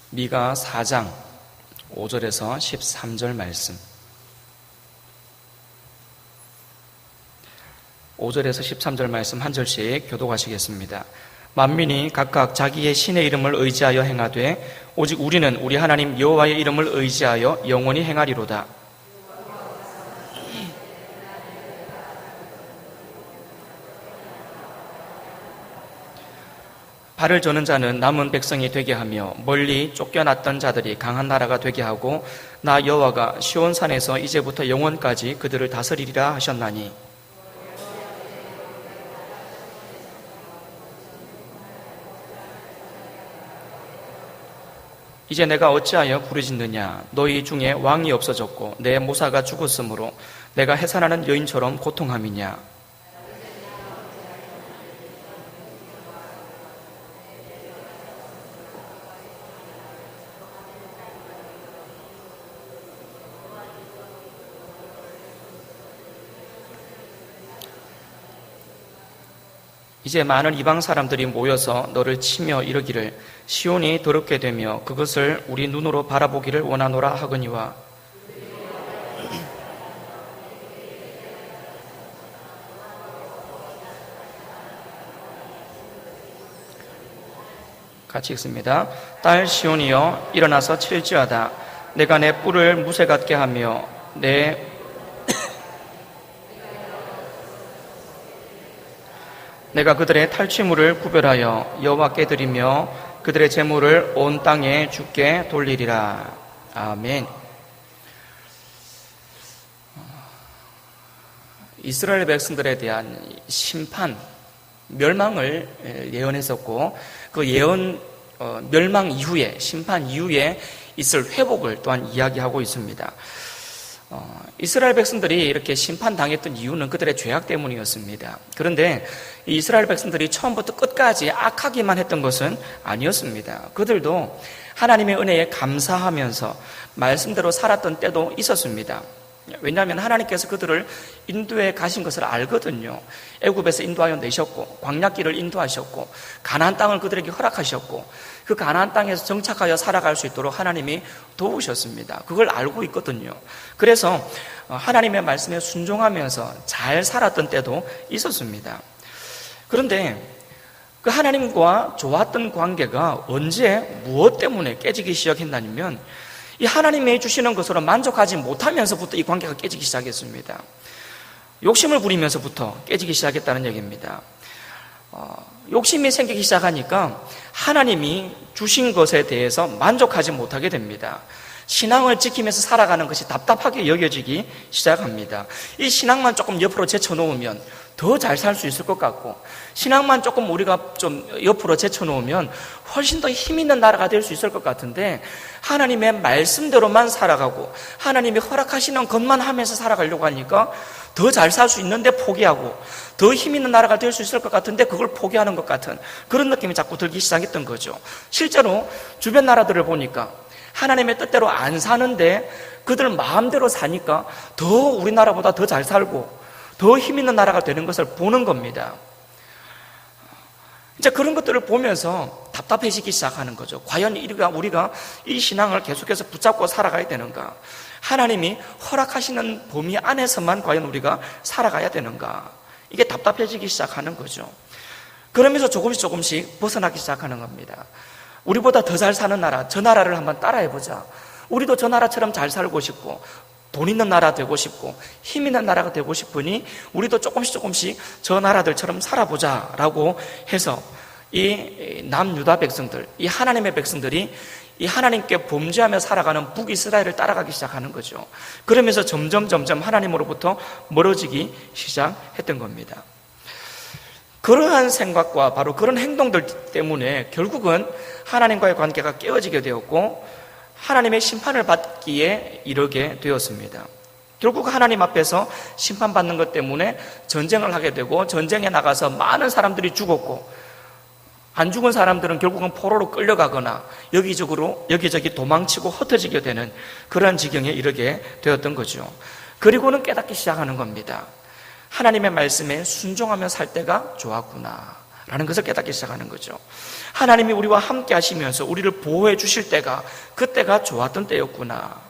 미가 4장 5절에서 13절 말씀. 5절에서 13절 말씀 한 절씩 교독하시겠습니다. 만민이 각각 자기의 신의 이름을 의지하여 행하되 오직 우리는 우리 하나님 여호와의 이름을 의지하여 영원히 행하리로다. 발을 저는 자는 남은 백성이 되게 하며 멀리 쫓겨났던 자들이 강한 나라가 되게 하고 나 여호와가 시온산에서 이제부터 영원까지 그들을 다스리리라 하셨나니 이제 내가 어찌하여 부르짖느냐. 너희 중에 왕이 없어졌고 내 모사가 죽었으므로 내가 해산하는 여인처럼 고통함이냐. 이제 많은 이방 사람들이 모여서 너를 치며 이르기를 시온이 더럽게 되며 그것을 우리 눈으로 바라보기를 원하노라 하거니와 같이 읽습니다. 딸 시온이여 일어나서 칠지어다. 내가 내 뿔을 무쇠 같게 하며 내가 그들의 탈취물을 구별하여 여호와께 드리며 그들의 재물을 온 땅에 주께 돌리리라. 아멘. 이스라엘 백성들에 대한 심판, 멸망을 예언했었고 그 예언 멸망 이후에 심판 이후에 있을 회복을 또한 이야기하고 있습니다. 이스라엘 백성들이 이렇게 심판당했던 이유는 그들의 죄악 때문이었습니다. 그런데 이스라엘 백성들이 처음부터 끝까지 악하기만 했던 것은 아니었습니다. 그들도 하나님의 은혜에 감사하면서 말씀대로 살았던 때도 있었습니다. 왜냐하면 하나님께서 그들을 인도에 가신 것을 알거든요. 애굽에서 인도하여 내셨고 광야길을 인도하셨고 가나안 땅을 그들에게 허락하셨고 그 가나안 땅에서 정착하여 살아갈 수 있도록 하나님이 도우셨습니다. 그걸 알고 있거든요. 그래서 하나님의 말씀에 순종하면서 잘 살았던 때도 있었습니다. 그런데 그 하나님과 좋았던 관계가 언제 무엇 때문에 깨지기 시작했냐면 이 하나님이 주시는 것으로 만족하지 못하면서부터 이 관계가 깨지기 시작했습니다. 욕심을 부리면서부터 깨지기 시작했다는 얘기입니다. 욕심이 생기기 시작하니까 하나님이 주신 것에 대해서 만족하지 못하게 됩니다. 신앙을 지키면서 살아가는 것이 답답하게 여겨지기 시작합니다. 이 신앙만 조금 옆으로 제쳐놓으면 더 잘 살 수 있을 것 같고 신앙만 조금 우리가 좀 옆으로 제쳐놓으면 훨씬 더 힘 있는 나라가 될 수 있을 것 같은데 하나님의 말씀대로만 살아가고 하나님이 허락하시는 것만 하면서 살아가려고 하니까 더 잘 살 수 있는데 포기하고 더 힘 있는 나라가 될 수 있을 것 같은데 그걸 포기하는 것 같은 그런 느낌이 자꾸 들기 시작했던 거죠. 실제로 주변 나라들을 보니까 하나님의 뜻대로 안 사는데 그들 마음대로 사니까 더 우리나라보다 더 잘 살고 더 힘 있는 나라가 되는 것을 보는 겁니다. 이제 그런 것들을 보면서 답답해지기 시작하는 거죠. 과연 우리가 이 신앙을 계속해서 붙잡고 살아가야 되는가? 하나님이 허락하시는 범위 안에서만 과연 우리가 살아가야 되는가? 이게 답답해지기 시작하는 거죠. 그러면서 조금씩 벗어나기 시작하는 겁니다. 우리보다 더 잘 사는 나라, 저 나라를 한번 따라해보자. 우리도 저 나라처럼 잘 살고 싶고 돈 있는 나라 되고 싶고 힘 있는 나라가 되고 싶으니 우리도 조금씩 저 나라들처럼 살아보자 라고 해서 이 남유다 백성들, 이 하나님의 백성들이 이 하나님께 범죄하며 살아가는 북이스라엘을 따라가기 시작하는 거죠. 그러면서 점점 하나님으로부터 멀어지기 시작했던 겁니다. 그러한 생각과 바로 그런 행동들 때문에 결국은 하나님과의 관계가 깨어지게 되었고 하나님의 심판을 받기에 이르게 되었습니다. 결국 하나님 앞에서 심판받는 것 때문에 전쟁을 하게 되고 전쟁에 나가서 많은 사람들이 죽었고 안 죽은 사람들은 결국은 포로로 끌려가거나 여기저기 도망치고 흩어지게 되는 그런 지경에 이르게 되었던 거죠. 그리고는 깨닫기 시작하는 겁니다. 하나님의 말씀에 순종하며 살 때가 좋았구나 라는 것을 깨닫기 시작하는 거죠. 하나님이 우리와 함께 하시면서 우리를 보호해 주실 때가 그때가 좋았던 때였구나.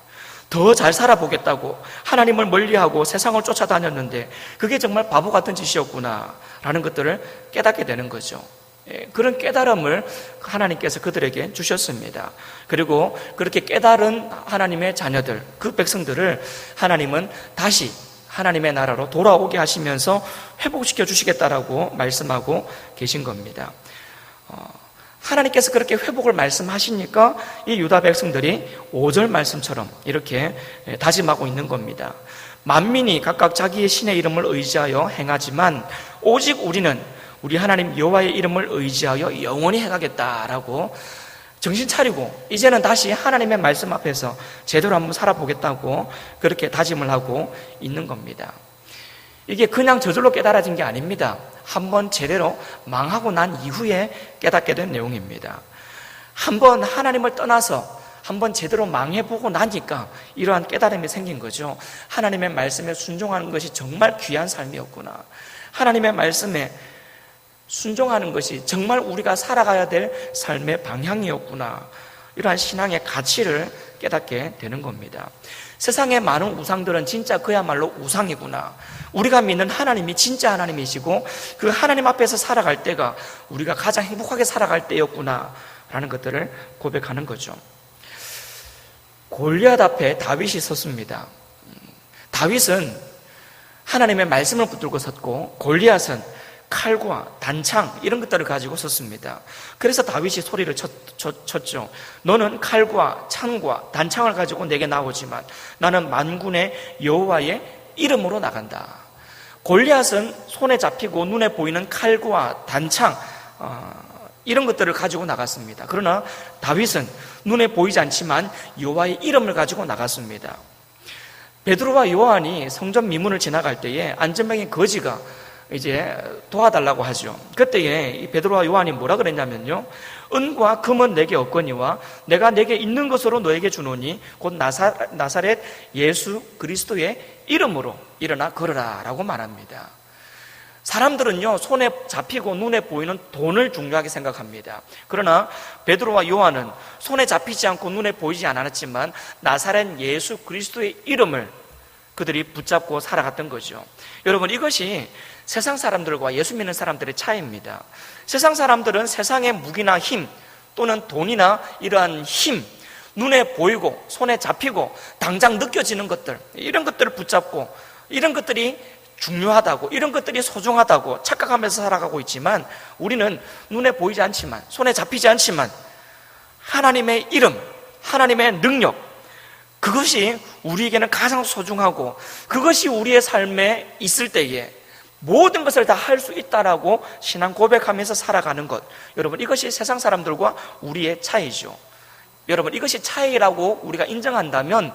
더 잘 살아보겠다고 하나님을 멀리하고 세상을 쫓아다녔는데 그게 정말 바보 같은 짓이었구나 라는 것들을 깨닫게 되는 거죠. 그런 깨달음을 하나님께서 그들에게 주셨습니다. 그리고 그렇게 깨달은 하나님의 자녀들, 그 백성들을 하나님은 다시 하나님의 나라로 돌아오게 하시면서 회복시켜 주시겠다라고 말씀하고 계신 겁니다. 하나님께서 그렇게 회복을 말씀하시니까 이 유다 백성들이 5절 말씀처럼 이렇게 다짐하고 있는 겁니다. 만민이 각각 자기의 신의 이름을 의지하여 행하지만 오직 우리는 우리 하나님 여호와의 이름을 의지하여 영원히 행하겠다라고 정신 차리고 이제는 다시 하나님의 말씀 앞에서 제대로 한번 살아보겠다고 그렇게 다짐을 하고 있는 겁니다. 이게 그냥 저절로 깨달아진 게 아닙니다. 한번 제대로 망하고 난 이후에 깨닫게 된 내용입니다. 한번 하나님을 떠나서 한번 제대로 망해보고 나니까 이러한 깨달음이 생긴 거죠. 하나님의 말씀에 순종하는 것이 정말 귀한 삶이었구나. 하나님의 말씀에 순종하는 것이 정말 우리가 살아가야 될 삶의 방향이었구나. 이러한 신앙의 가치를 깨닫게 되는 겁니다. 세상의 많은 우상들은 진짜 그야말로 우상이구나. 우리가 믿는 하나님이 진짜 하나님이시고 그 하나님 앞에서 살아갈 때가 우리가 가장 행복하게 살아갈 때였구나 라는 것들을 고백하는 거죠. 골리앗 앞에 다윗이 섰습니다. 다윗은 하나님의 말씀을 붙들고 섰고 골리앗은 칼과 단창 이런 것들을 가지고 섰습니다. 그래서 다윗이 소리를 쳤죠. 너는 칼과 창과 단창을 가지고 내게 나오지만 나는 만군의 여호와의 이름으로 나간다. 골리앗은 손에 잡히고 눈에 보이는 칼과 단창 이런 것들을 가지고 나갔습니다. 그러나 다윗은 눈에 보이지 않지만 여호와의 이름을 가지고 나갔습니다. 베드로와 요한이 성전 미문을 지나갈 때에 안전병의 거지가 이제 도와달라고 하죠. 그때에 이 베드로와 요한이 뭐라 그랬냐면요, 은과 금은 내게 없거니와 내가 내게 있는 것으로 너에게 주노니 곧 나사렛 예수 그리스도의 이름으로 일어나 걸으라 라고 말합니다. 사람들은요, 손에 잡히고 눈에 보이는 돈을 중요하게 생각합니다. 그러나 베드로와 요한은 손에 잡히지 않고 눈에 보이지 않았지만 나사렛 예수 그리스도의 이름을 그들이 붙잡고 살아갔던 거죠. 여러분, 이것이 세상 사람들과 예수 믿는 사람들의 차이입니다. 세상 사람들은 세상의 무기나 힘 또는 돈이나 이러한 힘, 눈에 보이고 손에 잡히고 당장 느껴지는 것들, 이런 것들을 붙잡고 이런 것들이 중요하다고, 이런 것들이 소중하다고 착각하면서 살아가고 있지만 우리는 눈에 보이지 않지만, 손에 잡히지 않지만 하나님의 이름, 하나님의 능력, 그것이 우리에게는 가장 소중하고 그것이 우리의 삶에 있을 때에 모든 것을 다 할 수 있다라고 신앙 고백하면서 살아가는 것, 여러분, 이것이 세상 사람들과 우리의 차이죠. 여러분, 이것이 차이라고 우리가 인정한다면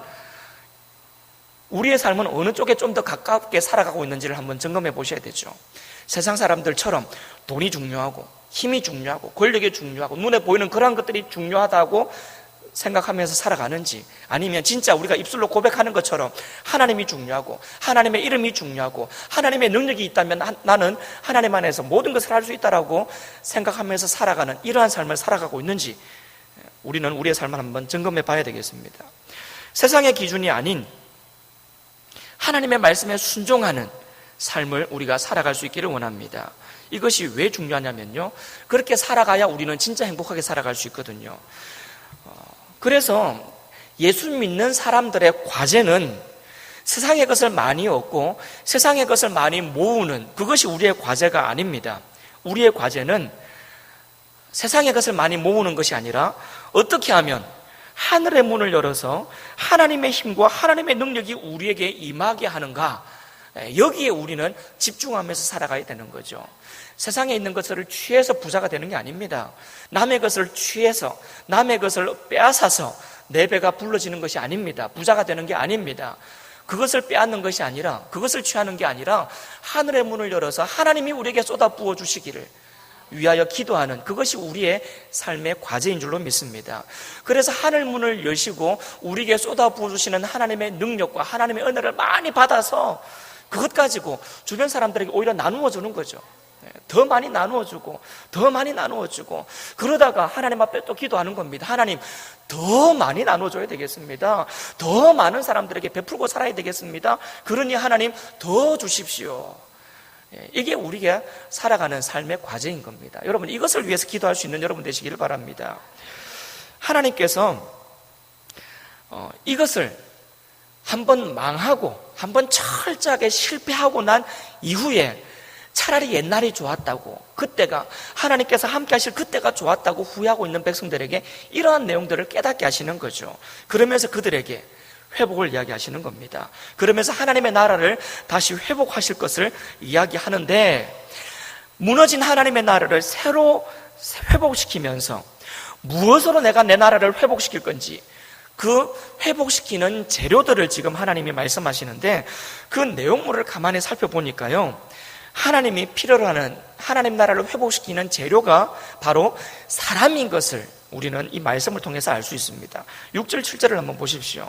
우리의 삶은 어느 쪽에 좀 더 가깝게 살아가고 있는지를 한번 점검해 보셔야 되죠. 세상 사람들처럼 돈이 중요하고 힘이 중요하고 권력이 중요하고 눈에 보이는 그러한 것들이 중요하다고 생각하면서 살아가는지, 아니면 진짜 우리가 입술로 고백하는 것처럼 하나님이 중요하고 하나님의 이름이 중요하고 하나님의 능력이 있다면 나는 하나님 안에서 모든 것을 할 수 있다라고 생각하면서 살아가는 이러한 삶을 살아가고 있는지 우리는 우리의 삶을 한번 점검해 봐야 되겠습니다. 세상의 기준이 아닌 하나님의 말씀에 순종하는 삶을 우리가 살아갈 수 있기를 원합니다. 이것이 왜 중요하냐면요, 그렇게 살아가야 우리는 진짜 행복하게 살아갈 수 있거든요. 그래서 예수 믿는 사람들의 과제는 세상의 것을 많이 얻고 세상의 것을 많이 모으는 그것이 우리의 과제가 아닙니다. 우리의 과제는 세상의 것을 많이 모으는 것이 아니라 어떻게 하면 하늘의 문을 열어서 하나님의 힘과 하나님의 능력이 우리에게 임하게 하는가, 여기에 우리는 집중하면서 살아가야 되는 거죠. 세상에 있는 것을 취해서 부자가 되는 게 아닙니다. 남의 것을 취해서, 남의 것을 빼앗아서 내 배가 불러지는 것이 아닙니다. 부자가 되는 게 아닙니다. 그것을 빼앗는 것이 아니라, 그것을 취하는 게 아니라 하늘의 문을 열어서 하나님이 우리에게 쏟아 부어 주시기를 위하여 기도하는, 그것이 우리의 삶의 과제인 줄로 믿습니다. 그래서 하늘 문을 여시고 우리에게 쏟아 부어 주시는 하나님의 능력과 하나님의 은혜를 많이 받아서 그것 가지고 주변 사람들에게 오히려 나누어 주는 거죠. 더 많이 나누어주고 더 많이 나누어주고, 그러다가 하나님 앞에 또 기도하는 겁니다. 하나님, 더 많이 나눠줘야 되겠습니다. 더 많은 사람들에게 베풀고 살아야 되겠습니다. 그러니 하나님 더 주십시오. 이게 우리가 살아가는 삶의 과정인 겁니다. 여러분, 이것을 위해서 기도할 수 있는 여러분 되시기를 바랍니다. 하나님께서 이것을 한번 망하고 한번 철저하게 실패하고 난 이후에 차라리 옛날이 좋았다고, 그때가 하나님께서 함께 하실 그때가 좋았다고 후회하고 있는 백성들에게 이러한 내용들을 깨닫게 하시는 거죠. 그러면서 그들에게 회복을 이야기하시는 겁니다. 그러면서 하나님의 나라를 다시 회복하실 것을 이야기하는데, 무너진 하나님의 나라를 새로 회복시키면서 무엇으로 내가 내 나라를 회복시킬 건지, 그 회복시키는 재료들을 지금 하나님이 말씀하시는데, 그 내용물을 가만히 살펴보니까요, 하나님이 필요로 하는 하나님 나라를 회복시키는 재료가 바로 사람인 것을 우리는 이 말씀을 통해서 알 수 있습니다. 6절 7절을 한번 보십시오.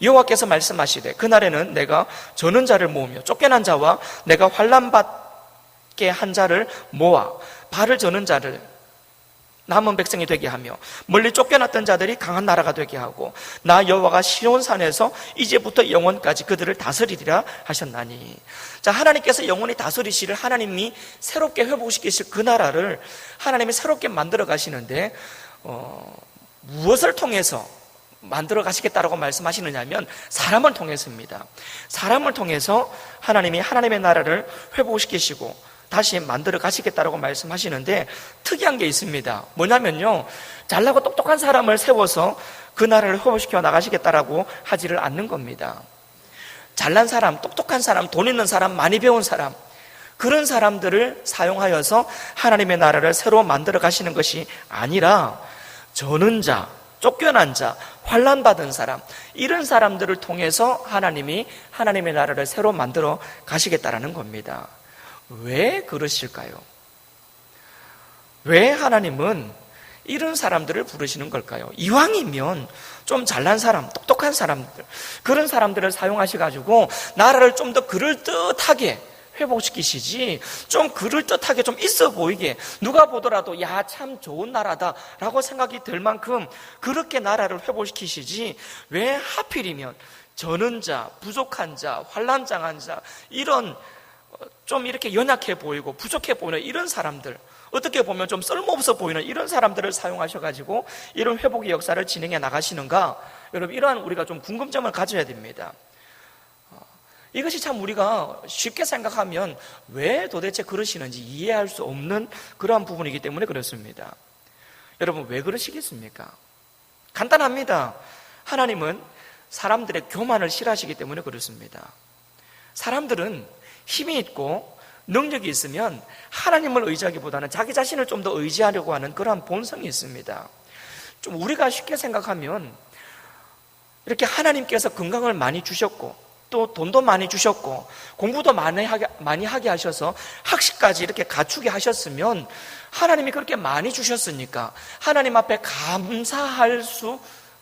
여호와께서 말씀하시되 그날에는 내가 저는 자를 모으며 쫓겨난 자와 내가 환난받게 한 자를 모아 발을 저는 자를 남은 백성이 되게 하며 멀리 쫓겨났던 자들이 강한 나라가 되게 하고 나 여호와가 시온산에서 이제부터 영원까지 그들을 다스리리라 하셨나니. 자, 하나님께서 영원히 다스리시를 하나님이 새롭게 회복시키실 그 나라를 하나님이 새롭게 만들어 가시는데 무엇을 통해서 만들어 가시겠다라고 말씀하시느냐 하면 사람을 통해서입니다. 사람을 통해서 하나님이 하나님의 나라를 회복시키시고 다시 만들어 가시겠다라고 말씀하시는데, 특이한 게 있습니다. 뭐냐면요, 잘나고 똑똑한 사람을 세워서 그 나라를 회복시켜 나가시겠다라고 하지를 않는 겁니다. 잘난 사람, 똑똑한 사람, 돈 있는 사람, 많이 배운 사람, 그런 사람들을 사용하여서 하나님의 나라를 새로 만들어 가시는 것이 아니라 저는 자, 쫓겨난 자, 환난받은 사람, 이런 사람들을 통해서 하나님이 하나님의 나라를 새로 만들어 가시겠다라는 겁니다. 왜 그러실까요? 왜 하나님은 이런 사람들을 부르시는 걸까요? 이왕이면 좀 잘난 사람, 똑똑한 사람들, 그런 사람들을 사용하셔가지고 나라를 좀 더 그럴듯하게 회복시키시지, 좀 그럴듯하게 좀 있어 보이게 누가 보더라도 야, 참 좋은 나라다라고 생각이 들 만큼 그렇게 나라를 회복시키시지, 왜 하필이면 저는 자, 부족한 자, 환난당한 자, 이런 좀 이렇게 연약해 보이고 부족해 보이는 이런 사람들, 어떻게 보면 좀 쓸모없어 보이는 이런 사람들을 사용하셔가지고 이런 회복의 역사를 진행해 나가시는가? 여러분, 이러한 우리가 좀 궁금점을 가져야 됩니다. 이것이 참 우리가 쉽게 생각하면 왜 도대체 그러시는지 이해할 수 없는 그러한 부분이기 때문에 그렇습니다. 여러분, 왜 그러시겠습니까? 간단합니다. 하나님은 사람들의 교만을 싫어하시기 때문에 그렇습니다. 사람들은 힘이 있고 능력이 있으면 하나님을 의지하기보다는 자기 자신을 좀 더 의지하려고 하는 그러한 본성이 있습니다. 좀 우리가 쉽게 생각하면 이렇게 하나님께서 건강을 많이 주셨고 또 돈도 많이 주셨고 공부도 많이 하게 하셔서 학식까지 이렇게 갖추게 하셨으면 하나님이 그렇게 많이 주셨으니까 하나님 앞에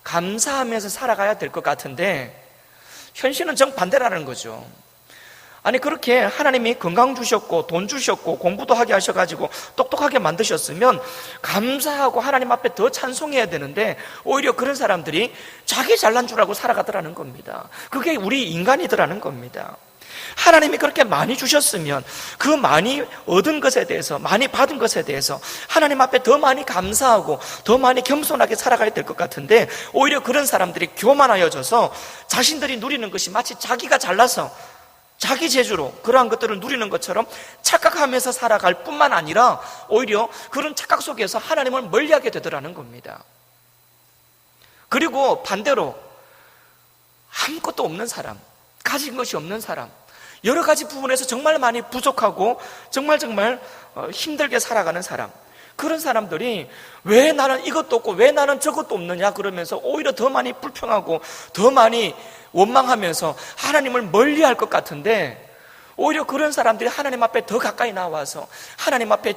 감사하면서 살아가야 될 것 같은데, 현실은 정반대라는 거죠. 아니, 그렇게 하나님이 건강 주셨고 돈 주셨고 공부도 하게 하셔가지고 똑똑하게 만드셨으면 감사하고 하나님 앞에 더 찬송해야 되는데, 오히려 그런 사람들이 자기 잘난 줄 알고 살아가더라는 겁니다. 그게 우리 인간이더라는 겁니다. 하나님이 그렇게 많이 주셨으면 그 많이 얻은 것에 대해서, 많이 받은 것에 대해서 하나님 앞에 더 많이 감사하고 더 많이 겸손하게 살아가야 될 것 같은데, 오히려 그런 사람들이 교만하여져서 자신들이 누리는 것이 마치 자기가 잘나서 자기 재주로 그러한 것들을 누리는 것처럼 착각하면서 살아갈 뿐만 아니라 오히려 그런 착각 속에서 하나님을 멀리하게 되더라는 겁니다. 그리고 반대로 아무것도 없는 사람, 가진 것이 없는 사람, 여러 가지 부분에서 정말 많이 부족하고 정말 힘들게 살아가는 사람, 그런 사람들이 왜 나는 이것도 없고 왜 나는 저것도 없느냐 그러면서 오히려 더 많이 불평하고 더 많이 원망하면서 하나님을 멀리할 것 같은데, 오히려 그런 사람들이 하나님 앞에 더 가까이 나와서 하나님 앞에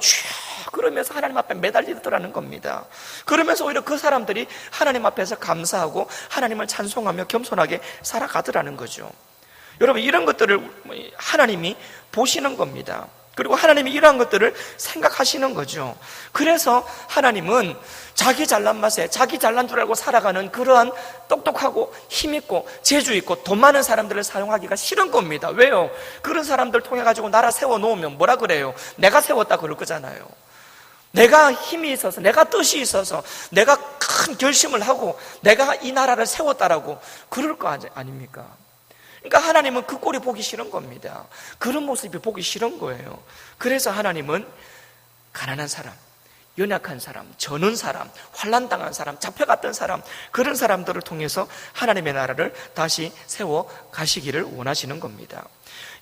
그러면서 하나님 앞에 매달리더라는 겁니다. 그러면서 오히려 그 사람들이 하나님 앞에서 감사하고 하나님을 찬송하며 겸손하게 살아가더라는 거죠. 여러분, 이런 것들을 하나님이 보시는 겁니다. 그리고 하나님이 이러한 것들을 생각하시는 거죠. 그래서 하나님은 자기 잘난 맛에 자기 잘난 줄 알고 살아가는 그러한 똑똑하고 힘있고 재주있고 돈 많은 사람들을 사용하기가 싫은 겁니다. 왜요? 그런 사람들 통해 가지고 나라 세워놓으면 뭐라 그래요? 내가 세웠다 그럴 거잖아요. 내가 힘이 있어서, 내가 뜻이 있어서, 내가 큰 결심을 하고 내가 이 나라를 세웠다라고 그럴 거 아닙니까? 그러니까 하나님은 그 꼴이 보기 싫은 겁니다. 그런 모습이 보기 싫은 거예요. 그래서 하나님은 가난한 사람, 연약한 사람, 저는 사람, 환난당한 사람, 잡혀갔던 사람, 그런 사람들을 통해서 하나님의 나라를 다시 세워 가시기를 원하시는 겁니다.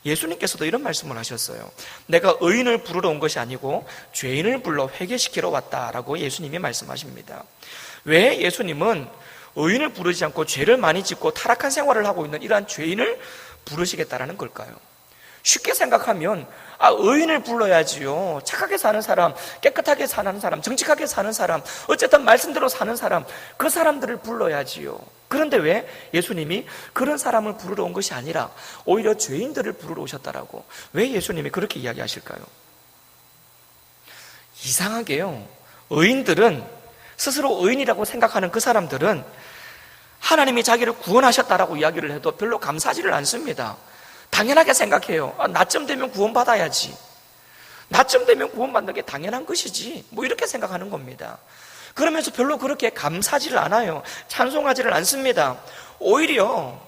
예수님께서도 이런 말씀을 하셨어요. 내가 의인을 부르러 온 것이 아니고 죄인을 불러 회개시키러 왔다라고 예수님이 말씀하십니다. 왜 예수님은 의인을 부르지 않고 죄를 많이 짓고 타락한 생활을 하고 있는 이러한 죄인을 부르시겠다라는 걸까요? 쉽게 생각하면 의인을 불러야지요. 착하게 사는 사람, 깨끗하게 사는 사람, 정직하게 사는 사람, 어쨌든 말씀대로 사는 사람, 그 사람들을 불러야지요. 그런데 왜 예수님이 그런 사람을 부르러 온 것이 아니라 오히려 죄인들을 부르러 오셨다라고, 왜 예수님이 그렇게 이야기하실까요? 이상하게요, 의인들은, 스스로 의인이라고 생각하는 그 사람들은 하나님이 자기를 구원하셨다라고 이야기를 해도 별로 감사하지를 않습니다. 당연하게 생각해요. 나쯤 되면 구원받아야지, 나쯤 되면 구원받는 게 당연한 것이지, 뭐 이렇게 생각하는 겁니다. 그러면서 별로 그렇게 감사하지를 않아요. 찬송하지를 않습니다. 오히려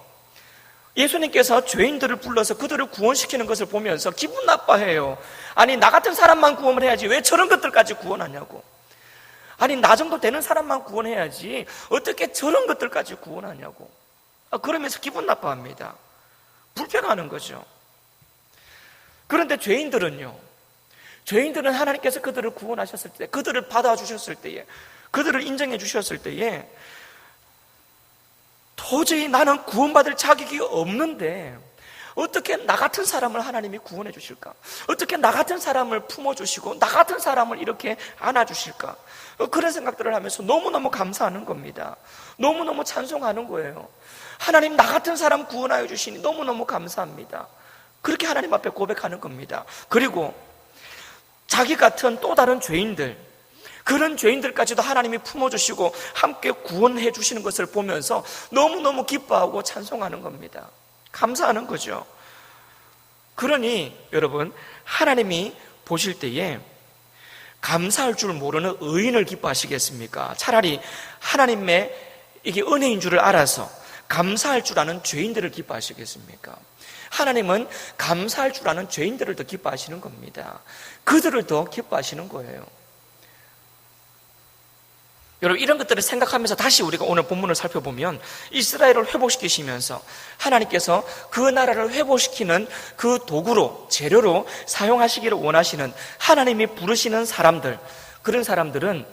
예수님께서 죄인들을 불러서 그들을 구원시키는 것을 보면서 기분 나빠해요. 아니, 나 같은 사람만 구원을 해야지 왜 저런 것들까지 구원하냐고. 아니, 나 정도 되는 사람만 구원해야지 어떻게 저런 것들까지 구원하냐고. 그러면서 기분 나빠합니다. 불평하는 거죠. 그런데 죄인들은 하나님께서 그들을 구원하셨을 때, 그들을 받아주셨을 때에, 그들을 인정해 주셨을 때에 도저히 나는 구원받을 자격이 없는데 어떻게 나 같은 사람을 하나님이 구원해 주실까? 어떻게 나 같은 사람을 품어주시고 나 같은 사람을 이렇게 안아주실까? 그런 생각들을 하면서 너무너무 감사하는 겁니다. 너무너무 찬송하는 거예요. 하나님, 나 같은 사람 구원하여 주시니 너무너무 감사합니다. 그렇게 하나님 앞에 고백하는 겁니다. 그리고 자기 같은 또 다른 죄인들, 그런 죄인들까지도 하나님이 품어주시고 함께 구원해 주시는 것을 보면서 너무너무 기뻐하고 찬송하는 겁니다. 감사하는 거죠. 그러니 여러분, 하나님이 보실 때에 감사할 줄 모르는 의인을 기뻐하시겠습니까? 차라리 하나님의 이게 은혜인 줄을 알아서 감사할 줄 아는 죄인들을 기뻐하시겠습니까? 하나님은 감사할 줄 아는 죄인들을 더 기뻐하시는 겁니다. 그들을 더 기뻐하시는 거예요. 여러분, 이런 것들을 생각하면서 다시 우리가 오늘 본문을 살펴보면 이스라엘을 회복시키시면서 하나님께서 그 나라를 회복시키는 그 도구로, 재료로 사용하시기를 원하시는 하나님이 부르시는 사람들, 그런 사람들은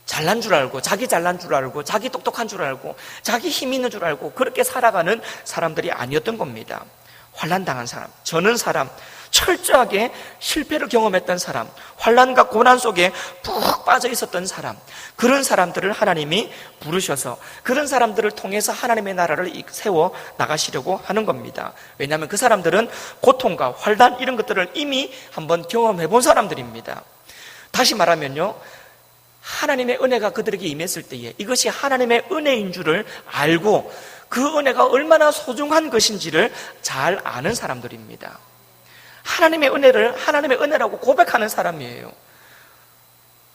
잘난 줄 알고, 자기 잘난 줄 알고, 자기 똑똑한 줄 알고, 자기 힘 있는 줄 알고 그렇게 살아가는 사람들이 아니었던 겁니다. 환난당한 사람, 저는 사람, 철저하게 실패를 경험했던 사람, 환난과 고난 속에 푹 빠져 있었던 사람, 그런 사람들을 하나님이 부르셔서 그런 사람들을 통해서 하나님의 나라를 세워 나가시려고 하는 겁니다. 왜냐하면 그 사람들은 고통과 환난 이런 것들을 이미 한번 경험해 본 사람들입니다. 다시 말하면요, 하나님의 은혜가 그들에게 임했을 때에 이것이 하나님의 은혜인 줄을 알고 그 은혜가 얼마나 소중한 것인지를 잘 아는 사람들입니다. 하나님의 은혜를 하나님의 은혜라고 고백하는 사람이에요.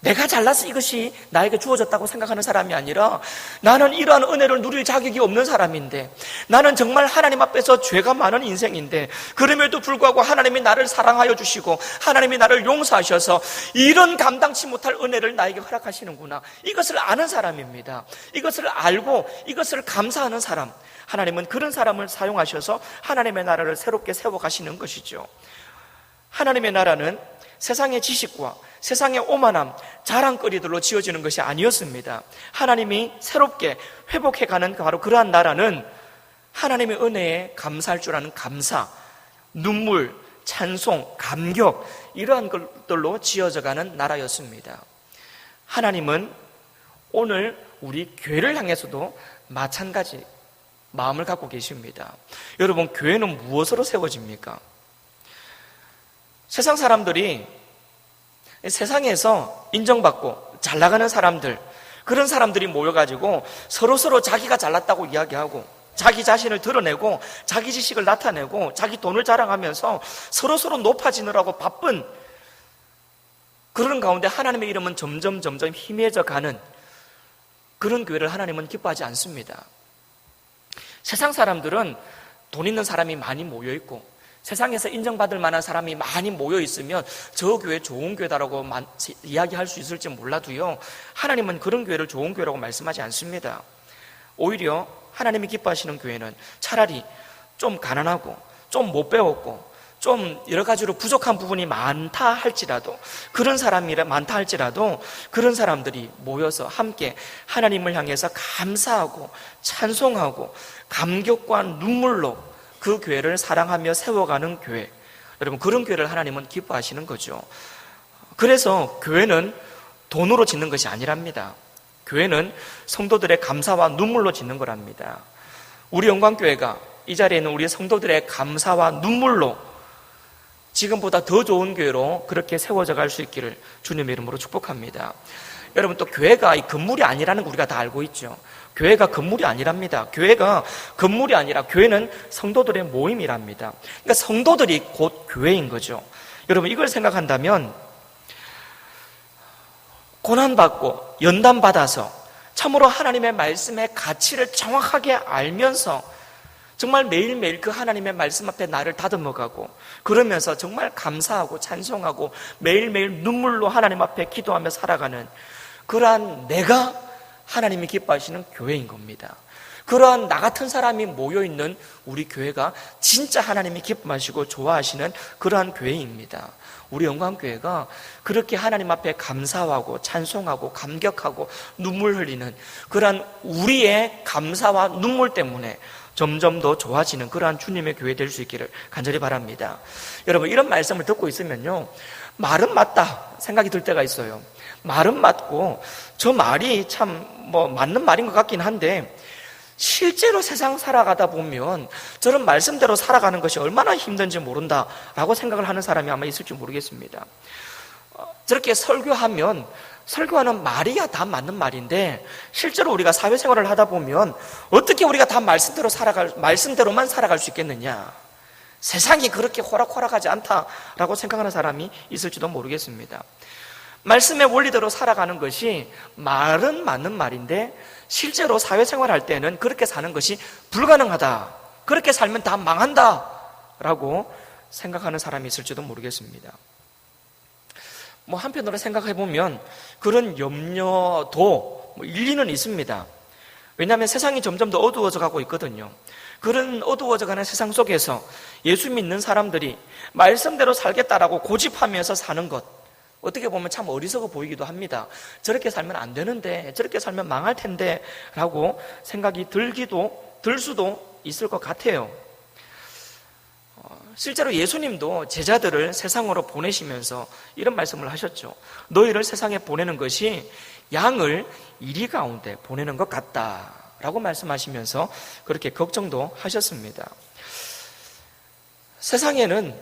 내가 잘나서 이것이 나에게 주어졌다고 생각하는 사람이 아니라 나는 이러한 은혜를 누릴 자격이 없는 사람인데, 나는 정말 하나님 앞에서 죄가 많은 인생인데 그럼에도 불구하고 하나님이 나를 사랑하여 주시고 하나님이 나를 용서하셔서 이런 감당치 못할 은혜를 나에게 허락하시는구나, 이것을 아는 사람입니다. 이것을 알고 이것을 감사하는 사람, 하나님은 그런 사람을 사용하셔서 하나님의 나라를 새롭게 세워가시는 것이죠. 하나님의 나라는 세상의 지식과 세상의 오만함, 자랑거리들로 지어지는 것이 아니었습니다. 하나님이 새롭게 회복해가는 바로 그러한 나라는 하나님의 은혜에 감사할 줄 아는 감사, 눈물, 찬송, 감격, 이러한 것들로 지어져가는 나라였습니다. 하나님은 오늘 우리 교회를 향해서도 마찬가지 마음을 갖고 계십니다. 여러분, 교회는 무엇으로 세워집니까? 세상 사람들이 세상에서 인정받고 잘 나가는 사람들, 그런 사람들이 모여가지고 서로서로 자기가 잘났다고 이야기하고 자기 자신을 드러내고 자기 지식을 나타내고 자기 돈을 자랑하면서 서로서로 높아지느라고 바쁜 그런 가운데 하나님의 이름은 점점 희미해져 가는 그런 교회를 하나님은 기뻐하지 않습니다. 세상 사람들은 돈 있는 사람이 많이 모여있고 세상에서 인정받을 만한 사람이 많이 모여있으면 저 교회 좋은 교회다라고 이야기할 수 있을지 몰라도요, 하나님은 그런 교회를 좋은 교회라고 말씀하지 않습니다. 오히려 하나님이 기뻐하시는 교회는 차라리 좀 가난하고 좀 못 배웠고 좀 여러 가지로 부족한 부분이 많다 할지라도 그런 사람들이 모여서 함께 하나님을 향해서 감사하고 찬송하고 감격과 눈물로 그 교회를 사랑하며 세워가는 교회, 여러분 그런 교회를 하나님은 기뻐하시는 거죠. 그래서 교회는 돈으로 짓는 것이 아니랍니다. 교회는 성도들의 감사와 눈물로 짓는 거랍니다. 우리 영광교회가 이 자리에 있는 우리 성도들의 감사와 눈물로 지금보다 더 좋은 교회로 그렇게 세워져 갈 수 있기를 주님의 이름으로 축복합니다. 여러분, 또 교회가 이 건물이 아니라는 거 우리가 다 알고 있죠. 교회가 건물이 아니랍니다. 교회가 건물이 아니라 교회는 성도들의 모임이랍니다. 그러니까 성도들이 곧 교회인 거죠. 여러분, 이걸 생각한다면 고난받고 연단받아서 참으로 하나님의 말씀의 가치를 정확하게 알면서 정말 매일매일 그 하나님의 말씀 앞에 나를 다듬어가고 그러면서 정말 감사하고 찬송하고 매일매일 눈물로 하나님 앞에 기도하며 살아가는 그러한 내가 하나님이 기뻐하시는 교회인 겁니다. 그러한 나 같은 사람이 모여있는 우리 교회가 진짜 하나님이 기뻐하시고 좋아하시는 그러한 교회입니다. 우리 영광교회가 그렇게 하나님 앞에 감사하고 찬송하고 감격하고 눈물 흘리는 그러한 우리의 감사와 눈물 때문에 점점 더 좋아지는 그러한 주님의 교회 될 수 있기를 간절히 바랍니다. 여러분, 이런 말씀을 듣고 있으면요, 말은 맞다 생각이 들 때가 있어요. 말은 맞고 저 말이 참 맞는 말인 것 같긴 한데 실제로 세상 살아가다 보면 저런 말씀대로 살아가는 것이 얼마나 힘든지 모른다라고 생각을 하는 사람이 아마 있을지 모르겠습니다. 저렇게 설교하는 말이야 다 맞는 말인데 실제로 우리가 사회생활을 하다 보면 어떻게 우리가 다 말씀대로만 살아갈 수 있겠느냐, 세상이 그렇게 호락호락하지 않다라고 생각하는 사람이 있을지도 모르겠습니다. 말씀의 원리대로 살아가는 것이 말은 맞는 말인데 실제로 사회생활 할 때는 그렇게 사는 것이 불가능하다, 그렇게 살면 다 망한다 라고 생각하는 사람이 있을지도 모르겠습니다. 한편으로 생각해보면 그런 염려도 일리는 있습니다. 왜냐하면 세상이 점점 더 어두워져 가고 있거든요. 그런 어두워져 가는 세상 속에서 예수 믿는 사람들이 말씀대로 살겠다라고 고집하면서 사는 것, 어떻게 보면 참 어리석어 보이기도 합니다. 저렇게 살면 안 되는데, 저렇게 살면 망할 텐데 라고 생각이 들 수도 있을 것 같아요. 실제로 예수님도 제자들을 세상으로 보내시면서 이런 말씀을 하셨죠. 너희를 세상에 보내는 것이 양을 이리 가운데 보내는 것 같다 라고 말씀하시면서 그렇게 걱정도 하셨습니다. 세상에는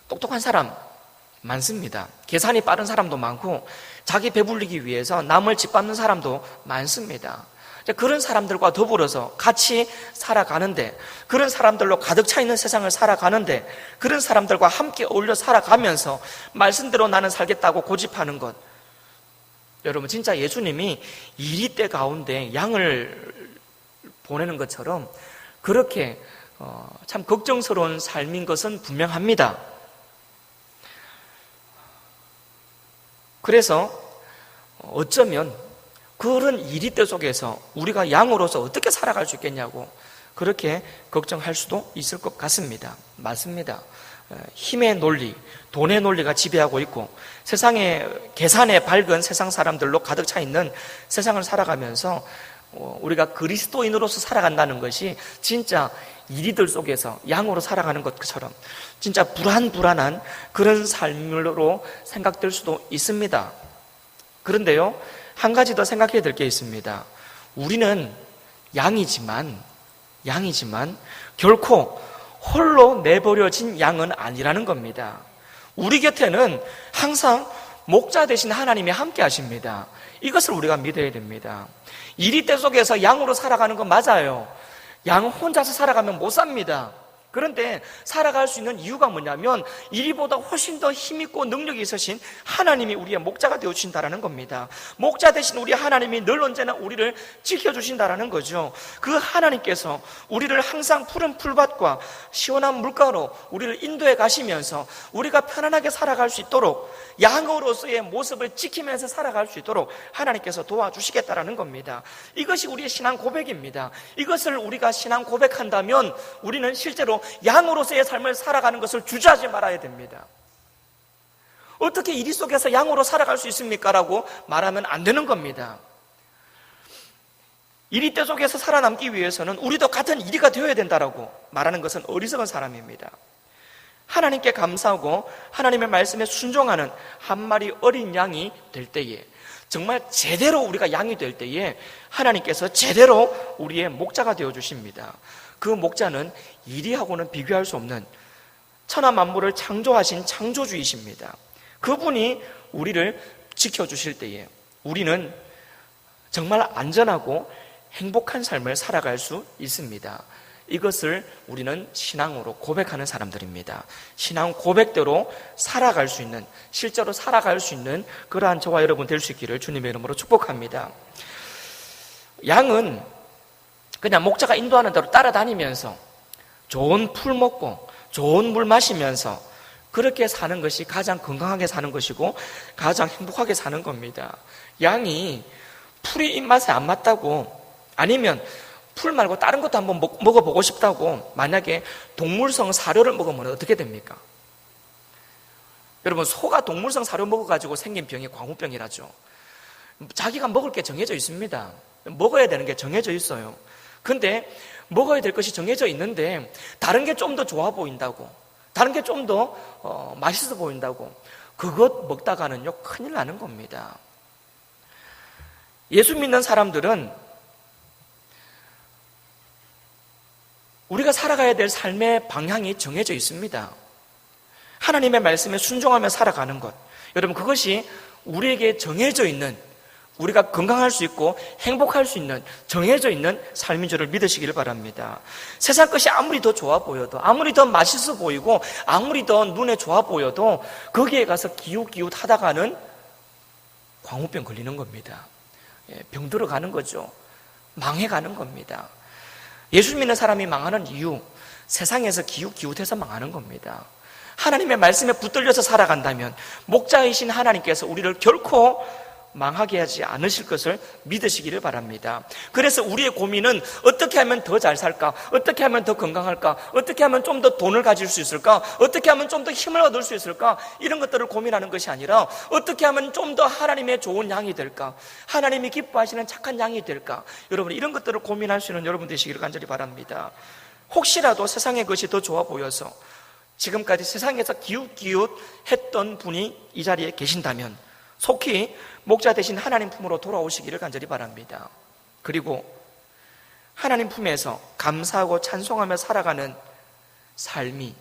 똑똑한 사람 많습니다. 계산이 빠른 사람도 많고 자기 배불리기 위해서 남을 짓밟는 사람도 많습니다. 그런 사람들과 더불어서 같이 살아가는데, 그런 사람들로 가득 차 있는 세상을 살아가는데, 그런 사람들과 함께 어울려 살아가면서 말씀대로 나는 살겠다고 고집하는 것, 여러분 진짜 예수님이 이리때 가운데 양을 보내는 것처럼 그렇게 참 걱정스러운 삶인 것은 분명합니다. 그래서 어쩌면 그런 이리때 속에서 우리가 양으로서 어떻게 살아갈 수 있겠냐고 그렇게 걱정할 수도 있을 것 같습니다. 맞습니다. 힘의 논리, 돈의 논리가 지배하고 있고 세상에 계산에 밝은 세상 사람들로 가득 차 있는 세상을 살아가면서 우리가 그리스도인으로서 살아간다는 것이 진짜 이리들 속에서 양으로 살아가는 것처럼 진짜 불안한 그런 삶으로 생각될 수도 있습니다. 그런데요, 한 가지 더 생각해야 될 게 있습니다. 우리는 양이지만 결코 홀로 내버려진 양은 아니라는 겁니다. 우리 곁에는 항상 목자 되신 하나님이 함께 하십니다. 이것을 우리가 믿어야 됩니다. 이리떼 속에서 양으로 살아가는 건 맞아요. 양 혼자서 살아가면 못 삽니다. 그런데 살아갈 수 있는 이유가 뭐냐면 이리보다 훨씬 더 힘있고 능력이 있으신 하나님이 우리의 목자가 되어주신다는 겁니다. 목자 대신 우리 하나님이 늘 언제나 우리를 지켜주신다는 거죠. 그 하나님께서 우리를 항상 푸른 풀밭과 시원한 물가로 우리를 인도해 가시면서 우리가 편안하게 살아갈 수 있도록 양으로서의 모습을 지키면서 살아갈 수 있도록 하나님께서 도와주시겠다는 겁니다. 이것이 우리의 신앙 고백입니다. 이것을 우리가 신앙 고백한다면 우리는 실제로 양으로서의 삶을 살아가는 것을 주저하지 말아야 됩니다. 어떻게 이리 속에서 양으로 살아갈 수 있습니까? 라고 말하면 안 되는 겁니다. 이리떼 속에서 살아남기 위해서는 우리도 같은 이리가 되어야 된다라고 말하는 것은 어리석은 사람입니다. 하나님께 감사하고 하나님의 말씀에 순종하는 한 마리 어린 양이 될 때에, 정말 제대로 우리가 양이 될 때에 하나님께서 제대로 우리의 목자가 되어주십니다. 그 목자는 이리하고는 비교할 수 없는 천하 만물을 창조하신 창조주이십니다. 그분이 우리를 지켜주실 때에 우리는 정말 안전하고 행복한 삶을 살아갈 수 있습니다. 이것을 우리는 신앙으로 고백하는 사람들입니다. 신앙 고백대로 살아갈 수 있는, 실제로 살아갈 수 있는 그러한 저와 여러분 될 수 있기를 주님의 이름으로 축복합니다. 양은 그냥 목자가 인도하는 대로 따라다니면서 좋은 풀 먹고 좋은 물 마시면서 그렇게 사는 것이 가장 건강하게 사는 것이고 가장 행복하게 사는 겁니다. 양이 풀이 입맛에 안 맞다고, 아니면 풀 말고 다른 것도 한번 먹어보고 싶다고 만약에 동물성 사료를 먹으면 어떻게 됩니까? 여러분, 소가 동물성 사료 먹어가지고 생긴 병이 광우병이라죠. 자기가 먹을 게 정해져 있습니다. 먹어야 되는 게 정해져 있어요. 근데 먹어야 될 것이 정해져 있는데 다른 게 좀 더 좋아 보인다고, 다른 게 좀 더 맛있어 보인다고 그것 먹다가는요 큰일 나는 겁니다. 예수 믿는 사람들은 우리가 살아가야 될 삶의 방향이 정해져 있습니다. 하나님의 말씀에 순종하며 살아가는 것, 여러분 그것이 우리에게 정해져 있는, 우리가 건강할 수 있고 행복할 수 있는 정해져 있는 삶인 줄을 믿으시기를 바랍니다. 세상 것이 아무리 더 좋아 보여도, 아무리 더 맛있어 보이고 아무리 더 눈에 좋아 보여도 거기에 가서 기웃기웃 하다가는 광우병 걸리는 겁니다. 병 들어가는 거죠. 망해가는 겁니다. 예수 믿는 사람이 망하는 이유, 세상에서 기웃기웃해서 망하는 겁니다. 하나님의 말씀에 붙들려서 살아간다면 목자이신 하나님께서 우리를 결코 망하게 하지 않으실 것을 믿으시기를 바랍니다. 그래서 우리의 고민은 어떻게 하면 더 잘 살까? 어떻게 하면 더 건강할까? 어떻게 하면 좀 더 돈을 가질 수 있을까? 어떻게 하면 좀 더 힘을 얻을 수 있을까? 이런 것들을 고민하는 것이 아니라 어떻게 하면 좀 더 하나님의 좋은 양이 될까? 하나님이 기뻐하시는 착한 양이 될까? 여러분, 이런 것들을 고민할 수 있는 여러분 되시기를 간절히 바랍니다. 혹시라도 세상의 것이 더 좋아 보여서 지금까지 세상에서 기웃기웃 했던 분이 이 자리에 계신다면 속히 목자 되신 하나님 품으로 돌아오시기를 간절히 바랍니다. 그리고 하나님 품에서 감사하고 찬송하며 살아가는 삶이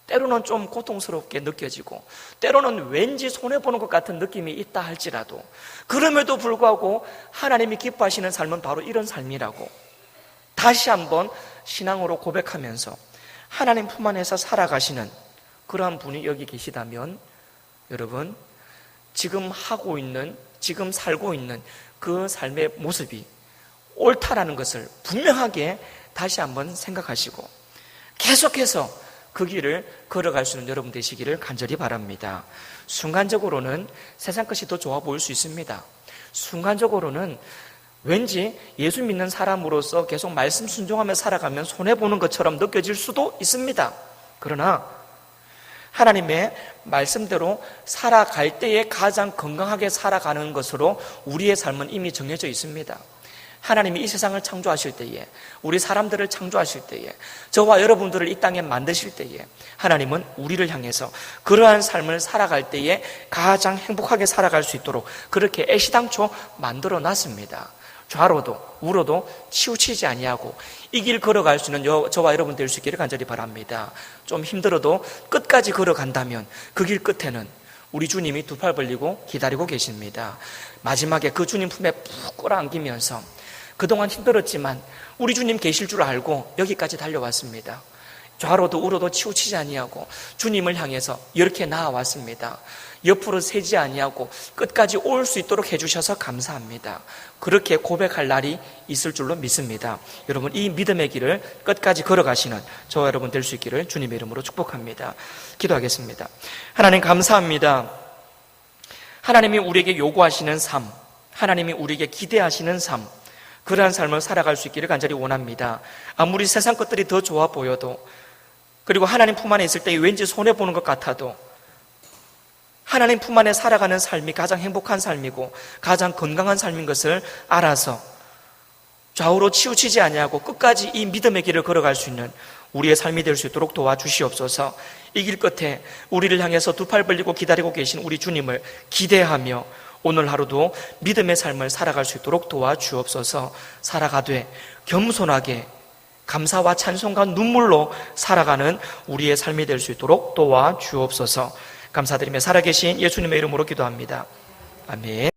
때로는 좀 고통스럽게 느껴지고 때로는 왠지 손해보는 것 같은 느낌이 있다 할지라도 그럼에도 불구하고 하나님이 기뻐하시는 삶은 바로 이런 삶이라고 다시 한번 신앙으로 고백하면서 하나님 품 안에서 살아가시는 그러한 분이 여기 계시다면 여러분, 지금 하고 있는, 지금 살고 있는 그 삶의 모습이 옳다라는 것을 분명하게 다시 한번 생각하시고 계속해서 그 길을 걸어갈 수 있는 여러분 되시기를 간절히 바랍니다. 순간적으로는 세상 것이 더 좋아 보일 수 있습니다. 순간적으로는 왠지 예수 믿는 사람으로서 계속 말씀 순종하며 살아가면 손해보는 것처럼 느껴질 수도 있습니다. 그러나 하나님의 말씀대로 살아갈 때에 가장 건강하게 살아가는 것으로 우리의 삶은 이미 정해져 있습니다. 하나님이 이 세상을 창조하실 때에, 우리 사람들을 창조하실 때에, 저와 여러분들을 이 땅에 만드실 때에 하나님은 우리를 향해서 그러한 삶을 살아갈 때에 가장 행복하게 살아갈 수 있도록 그렇게 애시당초 만들어 놨습니다. 좌로도 우로도 치우치지 아니하고 이 길 걸어갈 수 있는 저와 여러분 될 수 있기를 간절히 바랍니다. 좀 힘들어도 끝까지 걸어간다면 그 길 끝에는 우리 주님이 두 팔 벌리고 기다리고 계십니다. 마지막에 그 주님 품에 푹 끌어안기면서 그동안 힘들었지만 우리 주님 계실 줄 알고 여기까지 달려왔습니다. 좌로도 우로도 치우치지 아니하고 주님을 향해서 이렇게 나아왔습니다. 옆으로 세지 아니하고 끝까지 올 수 있도록 해주셔서 감사합니다. 그렇게 고백할 날이 있을 줄로 믿습니다. 여러분, 이 믿음의 길을 끝까지 걸어가시는 저와 여러분 될 수 있기를 주님의 이름으로 축복합니다. 기도하겠습니다. 하나님 감사합니다. 하나님이 우리에게 요구하시는 삶, 하나님이 우리에게 기대하시는 삶, 그러한 삶을 살아갈 수 있기를 간절히 원합니다. 아무리 세상 것들이 더 좋아 보여도, 그리고 하나님 품 안에 있을 때 왠지 손해보는 것 같아도 하나님 품 안에 살아가는 삶이 가장 행복한 삶이고 가장 건강한 삶인 것을 알아서 좌우로 치우치지 아니하고 끝까지 이 믿음의 길을 걸어갈 수 있는 우리의 삶이 될 수 있도록 도와주시옵소서. 이 길 끝에 우리를 향해서 두 팔 벌리고 기다리고 계신 우리 주님을 기대하며 오늘 하루도 믿음의 삶을 살아갈 수 있도록 도와주옵소서. 살아가되 겸손하게 감사와 찬송과 눈물로 살아가는 우리의 삶이 될 수 있도록 도와주옵소서. 감사드리며 살아계신 예수님의 이름으로 기도합니다. 아멘.